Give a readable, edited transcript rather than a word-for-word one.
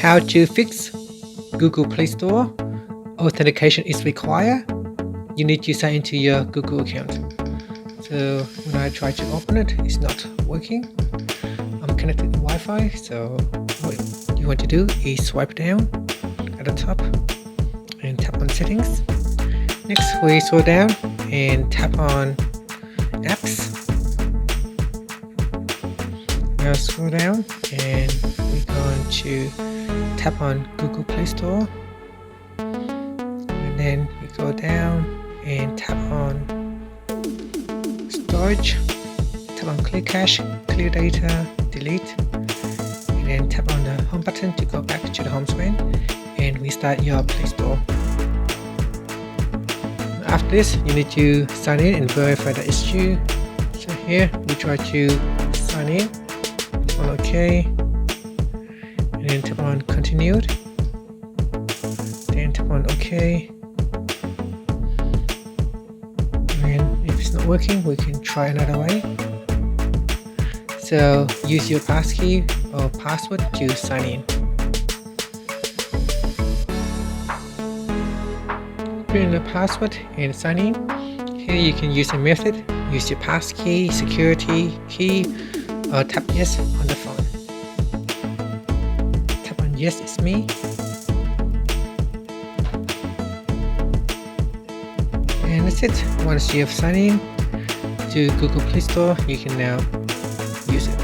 How to fix Google Play Store. Authentication is required. You need to sign into your Google account. So when I try to open it, it's not working. I'm connected to Wi-Fi, so what you want to do is swipe down at the top and tap on settings. Next we scroll down and tap on apps. Now scroll down and we're going to tap on Google Play Store, and then we go down and tap on storage, tap on clear cache, clear data, delete, and then tap on the home button to go back to the home screen and restart your Play Store. After this, you need to sign in and verify that it's you. So here we try to sign in, tap on OK, and then tap on continued, then tap on OK, and if it's not working we can try another way. So use your passkey or password to sign in. Put in the password and sign in. Here you can use a method, use your passkey, security key, or tap yes on the phone. Tap on yes, it's me. And that's it. Once you have signed in to Google Play Store, you can now use it.